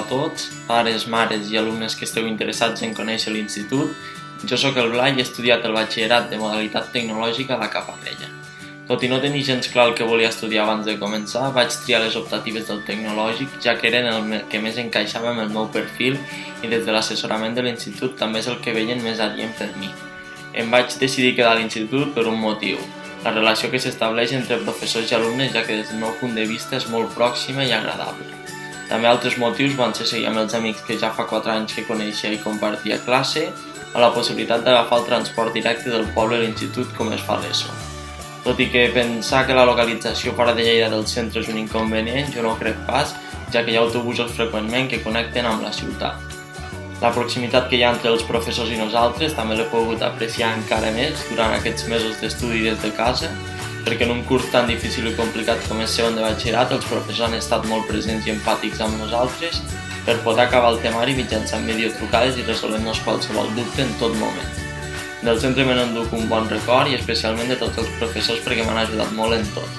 tots, pares, mares i alumnes que esteu interessats en conèixer l'institut. Jo sóc el Blai i he estudiat el batxillerat de modalitat tecnològica a la Caparrella. Tot i no tenir gens clar el que volia estudiar abans de començar, vaig triar les optatives del tecnològic, ja que eren el que més encaixava amb el meu perfil i des de l'assessorament de l'institut també és el que veien més adient per mi. Em vaig decidir quedar a l'institut per un motiu, la relació que s'estableix entre professors i alumnes, ja que des del meu punt de vista és molt pròxima i agradable. També altres motius van ser seguir amb els amics que ja fa 4 anys que coneixia i compartia classe, o la possibilitat d'agafar el transport directe del poble a l'institut com es fa a l'ESO. Tot i que pensar que la localització fora de Lleida del centre és un inconvenient, jo no ho crec pas, ja que hi ha autobusos freqüentment que connecten amb la ciutat. La proximitat que hi ha entre els professors i nosaltres també l'he pogut apreciar encara més durant aquests mesos d'estudi des de casa, perquè en un curs tan difícil i complicat com és segon de batxillerat, els professors han estat molt presents i empàtics amb nosaltres per poder acabar el temari mitjançant videotrucades i resolent-nos qualsevol dubte en tot moment. Del centre me n'enduc un bon record i especialment de tots els professors perquè m'han ajudat molt en tot.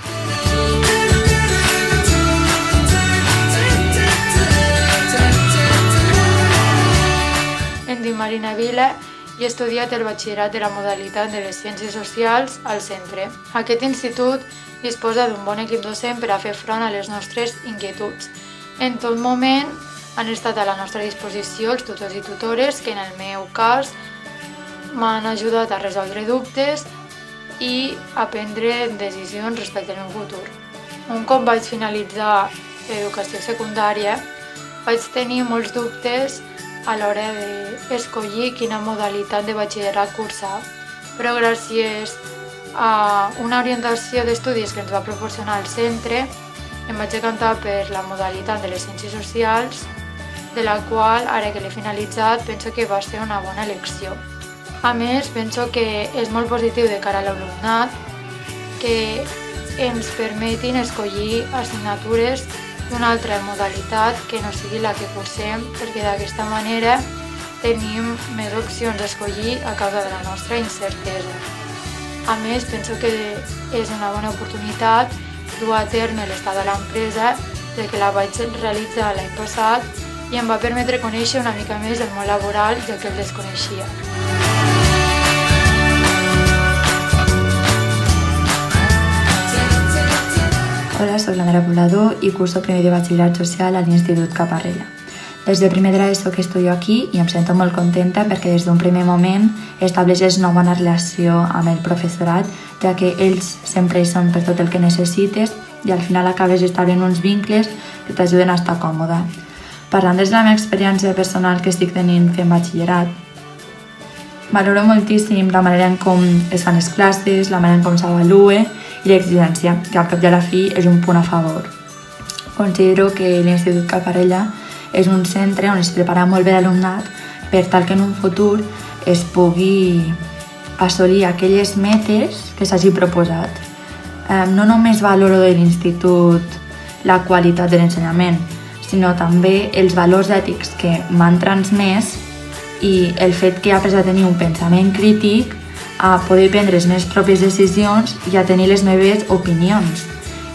Em dic Marina Vila i he estudiat el batxillerat de la modalitat de les Ciències Socials al centre. Aquest institut disposa d'un bon equip docent per a fer front a les nostres inquietuds. En tot moment han estat a la nostra disposició els tutors i tutores que en el meu cas m'han ajudat a resoldre dubtes i a prendre decisions respecte al meu futur. Un cop vaig finalitzar l'educació secundària, vaig tenir molts dubtes a l'hora d'escollir quina modalitat de batxillerat cursar, però gràcies a una orientació d'estudis que ens va proporcionar el centre, em vaig decantar per la modalitat de les Ciències Socials, de la qual, ara que l'he finalitzat, penso que va ser una bona elecció. A més, penso que és molt positiu de cara a l'alumnat que ens permetin escollir assignatures d'una altra modalitat que no sigui la que cursem, perquè d'aquesta manera tenim més opcions d'escollir a causa de la nostra incertesa. A més, penso que és una bona oportunitat dur a terme l'estat de l'empresa, ja que la vaig realitzar l'any passat i em va permetre conèixer una mica més el món laboral, ja que el desconeixia. Hola, soc l'Andrea Poblador i curso primer de batxillerat social a l'Institut Caparrella. Des de primer de l'ESO que estudio aquí i em sento molt contenta perquè des d'un primer moment estableixes una bona relació amb el professorat, ja que ells sempre hi són per tot el que necessites i al final acabes establint uns vincles que t'ajuden a estar còmode. Parlant des de la meva experiència personal que estic tenint fent batxillerat, valoro moltíssim la manera en com es fan les classes, la manera en com s'avalua i l'exigència, que al cap i a la fi és un punt a favor. Considero que l'Institut Caparrella és un centre on es prepara molt bé l'alumnat per tal que en un futur es pugui assolir aquelles metes que s'hagi proposat. No només valoro de l'institut la qualitat de l'ensenyament, sinó també els valors ètics que m'han transmès i el fet que he après a tenir un pensament crític, a poder prendre les meves pròpies decisions i a tenir les meves opinions.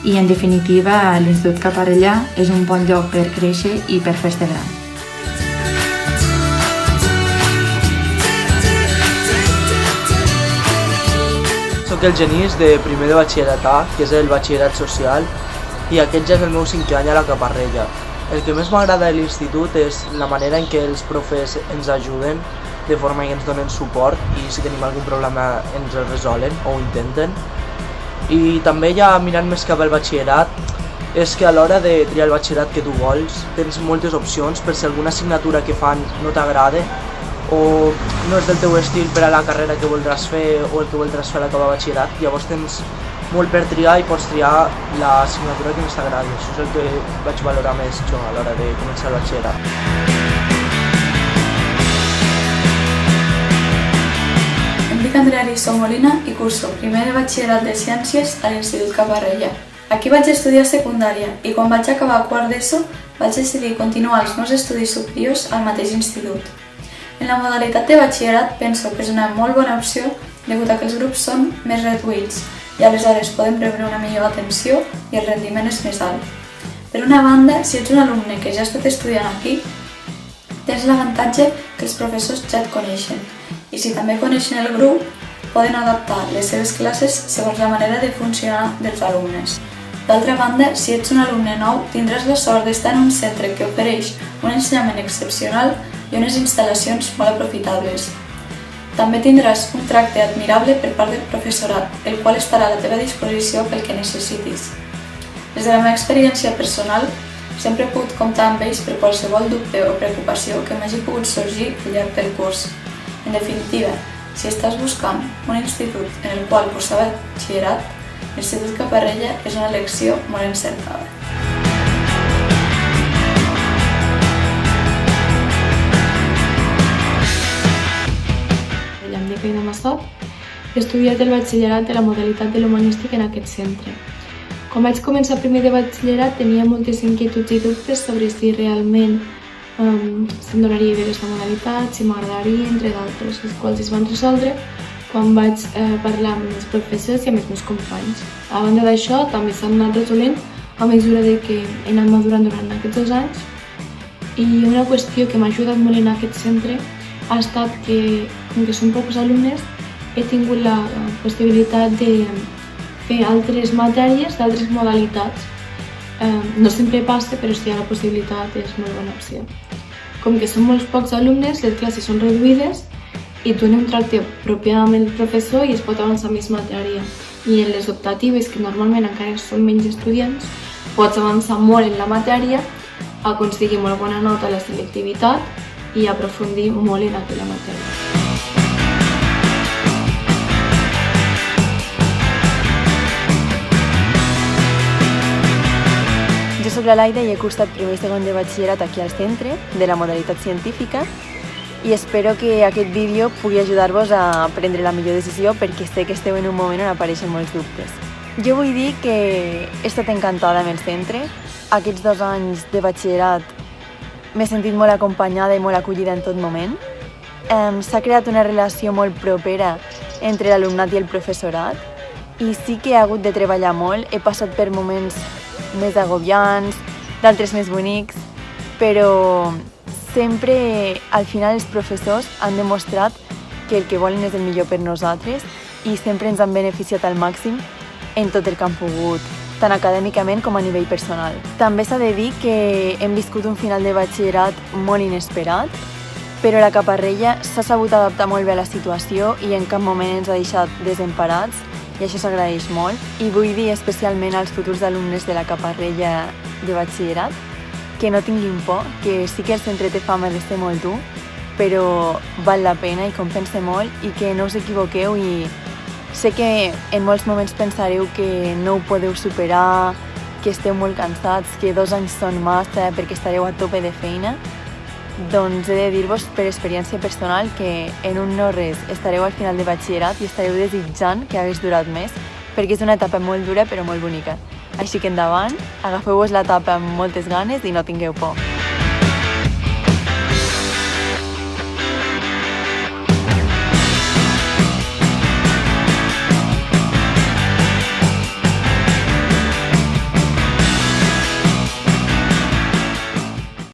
I, en definitiva, l'Institut Caparrella és un bon lloc per créixer i per fer-se gran. Soc el Genís de primer de batxillerat A, que és el batxillerat social, i aquest ja és el meu 5è any a la Caparrella. El que més m'agrada de l'institut és la manera en què els profes ens ajuden, de forma que ens donen suport i si tenim algun problema ens el resolen o ho intenten. I també ja mirant més cap al batxillerat, és que a l'hora de triar el batxillerat que tu vols tens moltes opcions per si alguna assignatura que fan no t'agrada o no és del teu estil per a la carrera que voldràs fer o el que voldràs fer a l'acabar batxillerat. Llavors tens molt per triar i pots triar l'assignatura que més t'agradi. Això és el que vaig valorar més jo a l'hora de començar el batxillerat. Em dic Andrea Arissó Molina i curso primer de batxillerat de Ciències a l'Institut Caparrella. Aquí vaig estudiar secundària i quan vaig acabar quart d'ESO vaig decidir continuar els meus estudis superiors al mateix institut. En la modalitat de batxillerat penso que és una molt bona opció degut a que els grups són més reduïts i aleshores podem rebre una millor atenció i el rendiment és més alt. Per una banda, si ets un alumne que ja ha estat estudiant aquí, tens l'avantatge que els professors ja et coneixen i si també coneixen el grup, poden adaptar les seves classes segons la manera de funcionar dels alumnes. D'altra banda, si ets un alumne nou, tindràs la sort d'estar en un centre que ofereix un ensenyament excepcional i unes instal·lacions molt aprofitables. També tindràs un tracte admirable per part del professorat, el qual estarà a la teva disposició pel que necessitis. Des de la meva experiència personal, sempre he pogut comptar amb ells per qualsevol dubte o preocupació que m'hagi pogut sorgir al llarg del curs. En definitiva, si estàs buscant un institut en el qual cursar batxillerat, l'Institut Caparrella és una elecció molt encertada. Em dic Aina Massot, he estudiat el batxillerat de la modalitat de l'humanístic en aquest centre. Quan vaig començar primer de batxillerat tenia moltes inquietuds i dubtes sobre si realment se'm donaria bé aquesta modalitat, si m'agradaria, entre d'altres, els quals es van resoldre quan vaig parlar amb els professors i amb els meus companys. A banda d'això, també s'han anat resolent a mesura que he anat madurant durant aquests 2 anys i una qüestió que m'ha ajudat molt en aquest centre ha estat que, com que són pocs alumnes, he tingut la possibilitat de fer altres matèries d'altres modalitats. No sempre passa, però si hi ha la possibilitat és molt bona opció. Com que són molts pocs alumnes, les classes són reduïdes i tu en un tracte apropiat amb el professor i es pot avançar més matèria. I en les optatives, que normalment encara són menys estudiants, pots avançar molt en la matèria, aconseguir molt bona nota a la selectivitat i aprofundir molt en aquella matèria. Jo soc la Laida i he cursat primer i segon de batxillerat aquí al centre, de la modalitat científica, i espero que aquest vídeo pugui ajudar-vos a prendre la millor decisió perquè sé que esteu en un moment on apareixen molts dubtes. Jo vull dir que he estat encantada amb el centre. Aquests 2 anys de batxillerat m'he sentit molt acompanyada i molt acollida en tot moment. S'ha creat una relació molt propera entre l'alumnat i el professorat i sí que he hagut de treballar molt. He passat per moments més agobiants, d'altres més bonics, però sempre al final els professors han demostrat que el que volen és el millor per nosaltres i sempre ens han beneficiat al màxim en tot el que han pogut, tant acadèmicament com a nivell personal. També s'ha de dir que hem viscut un final de batxillerat molt inesperat, però la Caparrella s'ha sabut adaptar molt bé a la situació i en cap moment ens ha deixat desemparats, i això s'agraeix molt. I vull dir especialment als futurs alumnes de la Caparrella de batxillerat que no tinguin por, que sí que el centre té fama de ser molt dur, però val la pena i compensa molt i que no us equivoqueu i sé que en molts moments pensareu que no ho podeu superar, que esteu molt cansats, que 2 anys són massa perquè estareu a tope de feina. Doncs he de dir-vos per experiència personal que en un no res estareu al final de batxillerat i estareu desitjant que hagués durat més perquè és una etapa molt dura però molt bonica. Així que endavant, agafeu-vos l'etapa amb moltes ganes i no tingueu por.